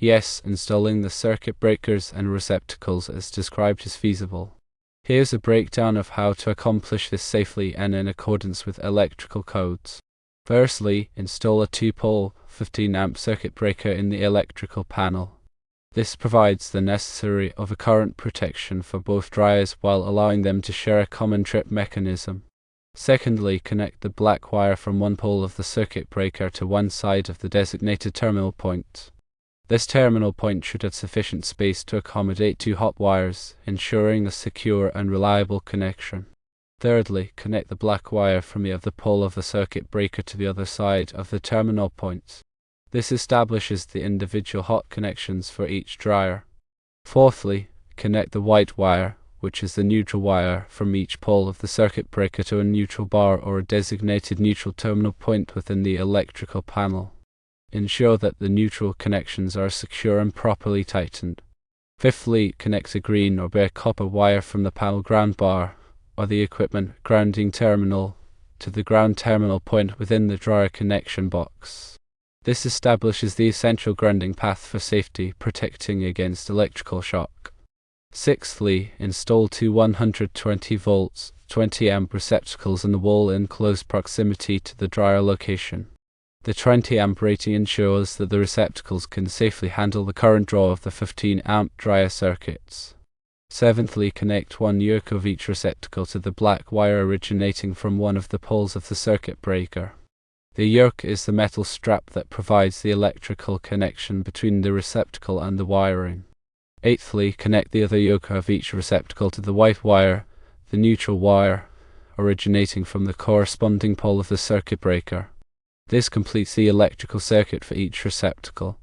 Yes, installing the circuit breakers and receptacles as described is feasible. Here's a breakdown of how to accomplish this safely and in accordance with electrical codes. Firstly, install a 2-pole 15-amp circuit breaker in the electrical panel. This provides the necessary overcurrent protection for both dryers while allowing them to share a common trip mechanism. Secondly, connect the black wire from one pole of the circuit breaker to one side of the designated terminal point. This terminal point should have sufficient space to accommodate 2 hot wires, ensuring a secure and reliable connection. Thirdly, connect the black wire from the other pole of the circuit breaker to the other side of the terminal point. This establishes the individual hot connections for each dryer. Fourthly, connect the white wire, which is the neutral wire, from each pole of the circuit breaker to a neutral bar or a designated neutral terminal point within the electrical panel. Ensure that the neutral connections are secure and properly tightened. Fifthly, connect a green or bare copper wire from the panel ground bar or the equipment grounding terminal to the ground terminal point within the dryer connection box. This establishes the essential grounding path for safety, protecting against electrical shock. Sixthly, install 2 120 volts, 20 amp receptacles in the wall in close proximity to the dryer location. The 20 amp rating ensures that the receptacles can safely handle the current draw of the 15 amp dryer circuits. Seventhly, connect one yoke of each receptacle to the black wire originating from one of the poles of the circuit breaker. The yoke is the metal strap that provides the electrical connection between the receptacle and the wiring. Eighthly, connect the other yoke of each receptacle to the white wire, the neutral wire, originating from the corresponding pole of the circuit breaker. This completes the electrical circuit for each receptacle.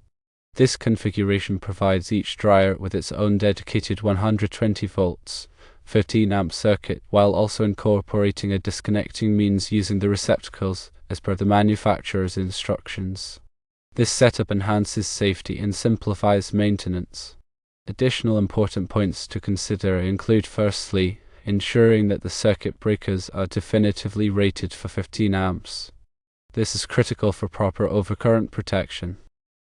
This configuration provides each dryer with its own dedicated 120 volts, 15 amp circuit, while also incorporating a disconnecting means using the receptacles as per the manufacturer's instructions. This setup enhances safety and simplifies maintenance. Additional important points to consider include firstly, ensuring that the circuit breakers are definitively rated for 15 amps. This is critical for proper overcurrent protection.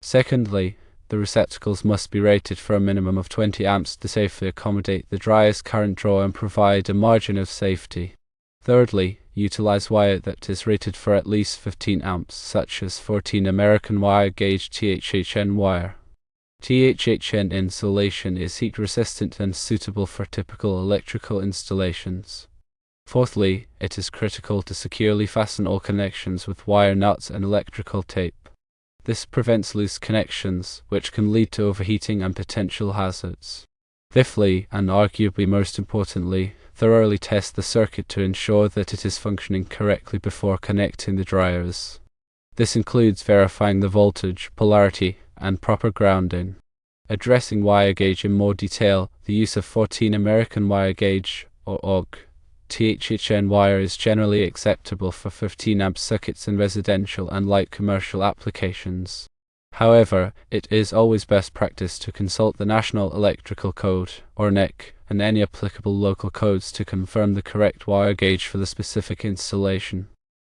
Secondly, the receptacles must be rated for a minimum of 20 amps to safely accommodate the dryer's current draw and provide a margin of safety. Thirdly, utilize wire that is rated for at least 15 amps, such as 14 American wire gauge THHN wire. THHN insulation is heat resistant and suitable for typical electrical installations. Fourthly, it is critical to securely fasten all connections with wire nuts and electrical tape. This prevents loose connections, which can lead to overheating and potential hazards. Fifthly, and arguably most importantly, thoroughly test the circuit to ensure that it is functioning correctly before connecting the dryers. This includes verifying the voltage, polarity, and proper grounding. Addressing wire gauge in more detail, the use of 14 American wire gauge, or AUG, THHN wire is generally acceptable for 15 amp circuits in residential and light commercial applications. However, it is always best practice to consult the National Electrical Code, or NEC, and any applicable local codes to confirm the correct wire gauge for the specific installation.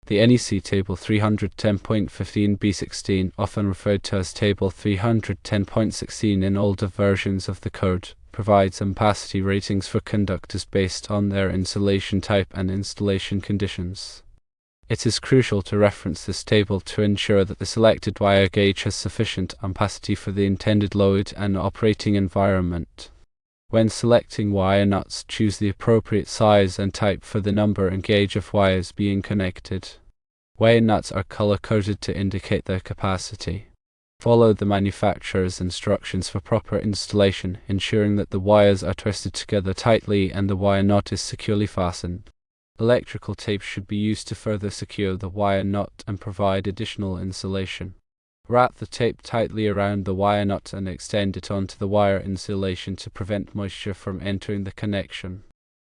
The NEC Table 310.15 B16, often referred to as Table 310.16 in older versions of the code, provides ampacity ratings for conductors based on their insulation type and installation conditions. It is crucial to reference this table to ensure that the selected wire gauge has sufficient ampacity for the intended load and operating environment. When selecting wire nuts, choose the appropriate size and type for the number and gauge of wires being connected. Wire nuts are color-coded to indicate their capacity. Follow the manufacturer's instructions for proper installation, ensuring that the wires are twisted together tightly and the wire nut is securely fastened. Electrical tape should be used to further secure the wire nut and provide additional insulation. Wrap the tape tightly around the wire nut and extend it onto the wire insulation to prevent moisture from entering the connection.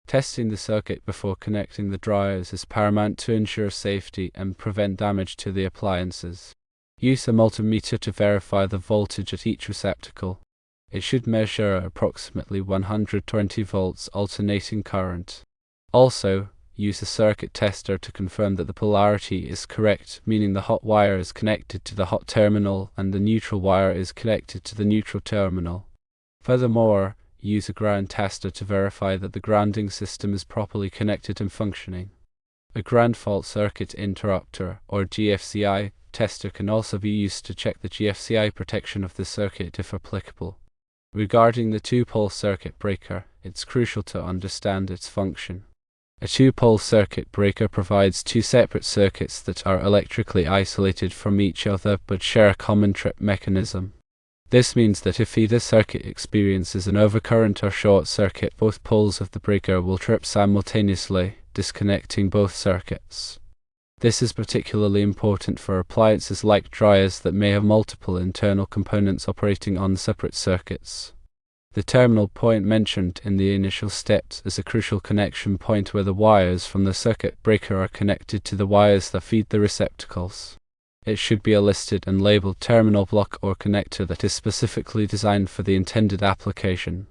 Testing the circuit before connecting the dryers is paramount to ensure safety and prevent damage to the appliances. Use a multimeter to verify the voltage at each receptacle. It should measure approximately 120 volts alternating current. Also, use a circuit tester to confirm that the polarity is correct, meaning the hot wire is connected to the hot terminal and the neutral wire is connected to the neutral terminal. Furthermore, use a ground tester to verify that the grounding system is properly connected and functioning. A ground fault circuit interrupter, or GFCI, tester can also be used to check the GFCI protection of the circuit if applicable. Regarding the two-pole circuit breaker, it's crucial to understand its function. A two-pole circuit breaker provides two separate circuits that are electrically isolated from each other but share a common trip mechanism. This means that if either circuit experiences an overcurrent or short circuit, both poles of the breaker will trip simultaneously, disconnecting both circuits. This is particularly important for appliances like dryers that may have multiple internal components operating on separate circuits. The terminal point mentioned in the initial steps is a crucial connection point where the wires from the circuit breaker are connected to the wires that feed the receptacles. It should be a listed and labeled terminal block or connector that is specifically designed for the intended application.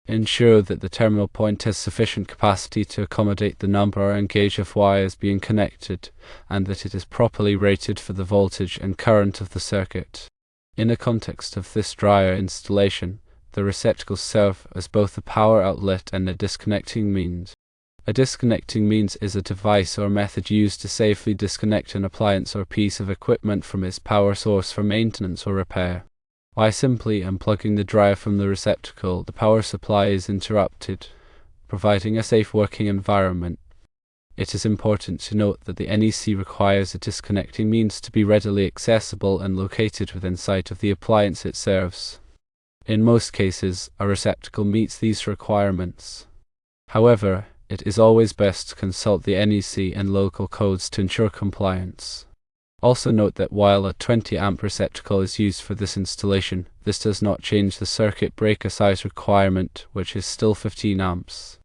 Ensure that the terminal point has sufficient capacity to accommodate the number and gauge of wires being connected, and that it is properly rated for the voltage and current of the circuit. In the context of this dryer installation, the receptacles serve as both a power outlet and a disconnecting means. A disconnecting means is a device or method used to safely disconnect an appliance or piece of equipment from its power source for maintenance or repair. By simply unplugging the dryer from the receptacle, the power supply is interrupted, providing a safe working environment. It is important to note that the NEC requires a disconnecting means to be readily accessible and located within sight of the appliance it serves. In most cases, a receptacle meets these requirements. However, it is always best to consult the NEC and local codes to ensure compliance. Also note that while a 20 amp receptacle is used for this installation, this does not change the circuit breaker size requirement, which is still 15 amps.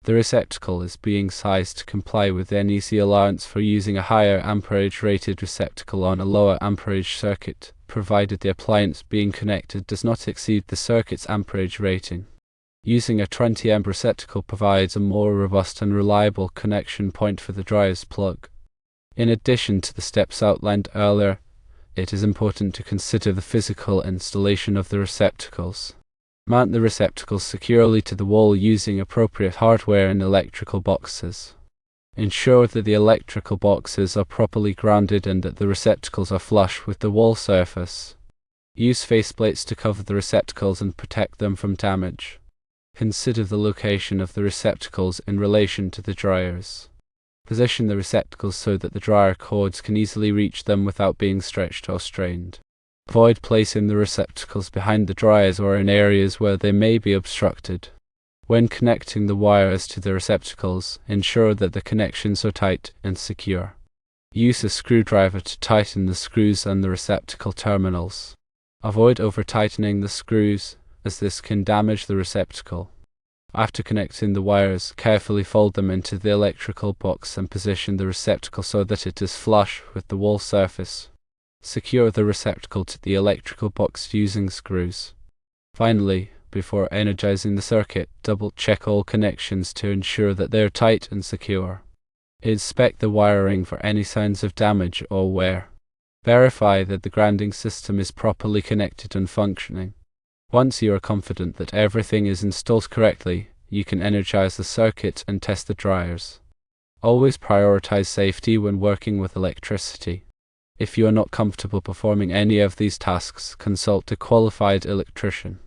The receptacle is being sized to comply with the NEC allowance for using a higher amperage rated receptacle on a lower amperage circuit, provided the appliance being connected does not exceed the circuit's amperage rating. Using a 20 amp receptacle provides a more robust and reliable connection point for the dryer's plug. In addition to the steps outlined earlier, it is important to consider the physical installation of the receptacles. Mount the receptacles securely to the wall using appropriate hardware and electrical boxes. Ensure that the electrical boxes are properly grounded and that the receptacles are flush with the wall surface. Use faceplates to cover the receptacles and protect them from damage. Consider the location of the receptacles in relation to the dryers. Position the receptacles so that the dryer cords can easily reach them without being stretched or strained. Avoid placing the receptacles behind the dryers or in areas where they may be obstructed. When connecting the wires to the receptacles, ensure that the connections are tight and secure. Use a screwdriver to tighten the screws on the receptacle terminals. Avoid over-tightening the screws, as this can damage the receptacle. After connecting the wires, carefully fold them into the electrical box and position the receptacle so that it is flush with the wall surface. Secure the receptacle to the electrical box using screws. Finally, before energizing the circuit, double-check all connections to ensure that they are tight and secure. Inspect the wiring for any signs of damage or wear. Verify that the grounding system is properly connected and functioning. Once you are confident that everything is installed correctly, you can energize the circuit and test the dryers. Always prioritize safety when working with electricity. If you are not comfortable performing any of these tasks, consult a qualified electrician.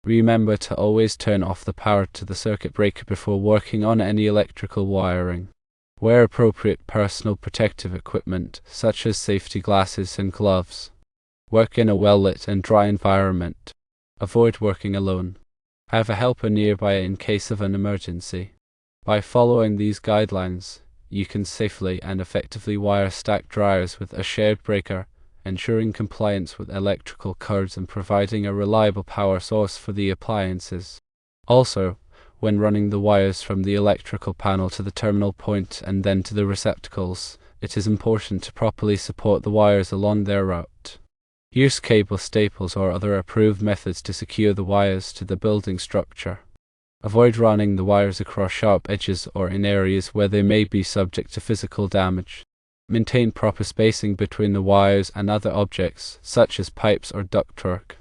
Remember to always turn off the power to the circuit breaker before working on any electrical wiring. Wear appropriate personal protective equipment, such as safety glasses and gloves. Work in a well-lit and dry environment. Avoid working alone. Have a helper nearby in case of an emergency. By following these guidelines, you can safely and effectively wire stacked dryers with a shared breaker, ensuring compliance with electrical codes and providing a reliable power source for the appliances. Also, when running the wires from the electrical panel to the terminal point and then to the receptacles, it is important to properly support the wires along their route. Use cable staples or other approved methods to secure the wires to the building structure. Avoid running the wires across sharp edges or in areas where they may be subject to physical damage. Maintain proper spacing between the wires and other objects, such as pipes or ductwork.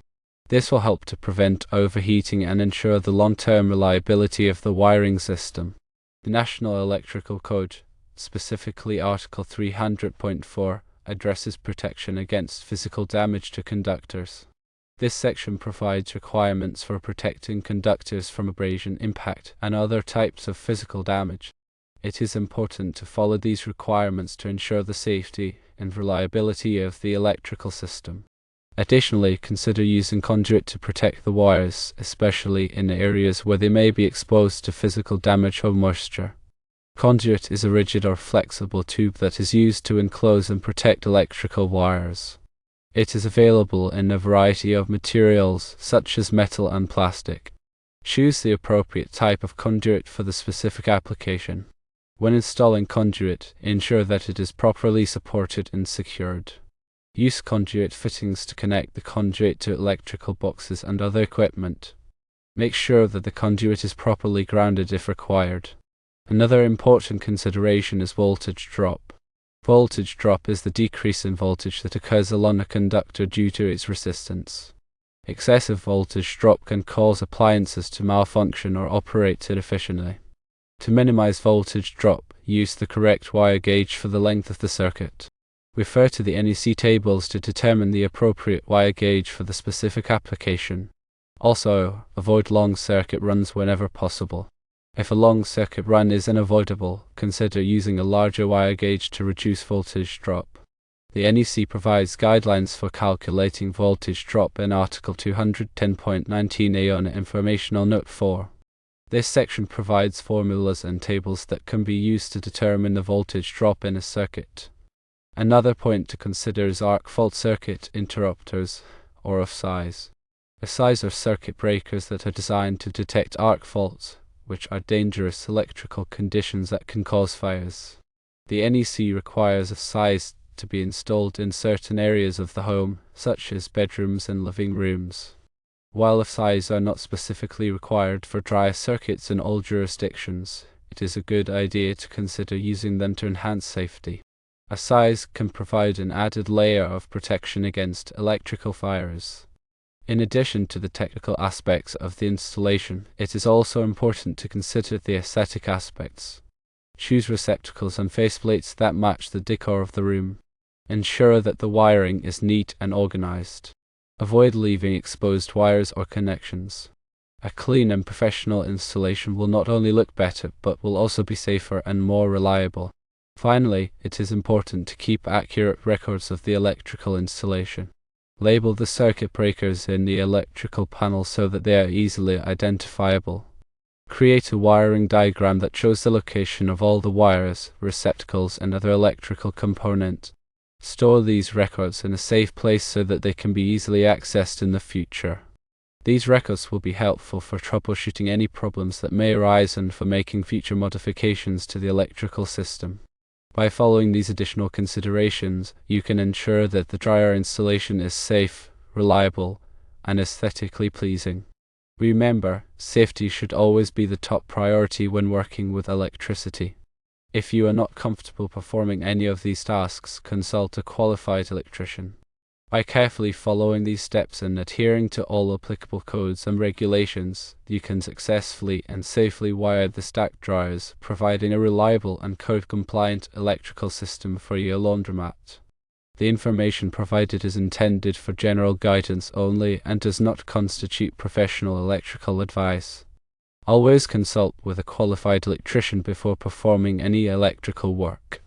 This will help to prevent overheating and ensure the long-term reliability of the wiring system. The National Electrical Code, specifically Article 300.4, addresses protection against physical damage to conductors. This section provides requirements for protecting conductors from abrasion, impact, and other types of physical damage. It is important to follow these requirements to ensure the safety and reliability of the electrical system. Additionally, consider using conduit to protect the wires, especially in areas where they may be exposed to physical damage or moisture. Conduit is a rigid or flexible tube that is used to enclose and protect electrical wires. It is available in a variety of materials, such as metal and plastic. Choose the appropriate type of conduit for the specific application. When installing conduit, ensure that it is properly supported and secured. Use conduit fittings to connect the conduit to electrical boxes and other equipment. Make sure that the conduit is properly grounded if required. Another important consideration is voltage drop. Voltage drop is the decrease in voltage that occurs along a conductor due to its resistance. Excessive voltage drop can cause appliances to malfunction or operate inefficiently. To minimize voltage drop, use the correct wire gauge for the length of the circuit. Refer to the NEC tables to determine the appropriate wire gauge for the specific application. Also, avoid long circuit runs whenever possible. If a long circuit run is unavoidable, consider using a larger wire gauge to reduce voltage drop. The NEC provides guidelines for calculating voltage drop in Article 210.19a on Informational Note 4. This section provides formulas and tables that can be used to determine the voltage drop in a circuit. Another point to consider is arc fault circuit interrupters, or OFFs. OFFs are circuit breakers that are designed to detect arc faults, which are dangerous electrical conditions that can cause fires. The NEC requires OFFs to be installed in certain areas of the home, such as bedrooms and living rooms. While OFFs are not specifically required for dry circuits in all jurisdictions, it is a good idea to consider using them to enhance safety. OFFs can provide an added layer of protection against electrical fires. In addition to the technical aspects of the installation, it is also important to consider the aesthetic aspects. Choose receptacles and faceplates that match the decor of the room. Ensure that the wiring is neat and organized. Avoid leaving exposed wires or connections. A clean and professional installation will not only look better, but will also be safer and more reliable. Finally, it is important to keep accurate records of the electrical installation. Label the circuit breakers in the electrical panel so that they are easily identifiable. Create a wiring diagram that shows the location of all the wires, receptacles, and other electrical components. Store these records in a safe place so that they can be easily accessed in the future. These records will be helpful for troubleshooting any problems that may arise and for making future modifications to the electrical system. By following these additional considerations, you can ensure that the dryer installation is safe, reliable, and aesthetically pleasing. Remember, safety should always be the top priority when working with electricity. If you are not comfortable performing any of these tasks, consult a qualified electrician. By carefully following these steps and adhering to all applicable codes and regulations, you can successfully and safely wire the stacked dryers, providing a reliable and code-compliant electrical system for your laundromat. The information provided is intended for general guidance only and does not constitute professional electrical advice. Always consult with a qualified electrician before performing any electrical work.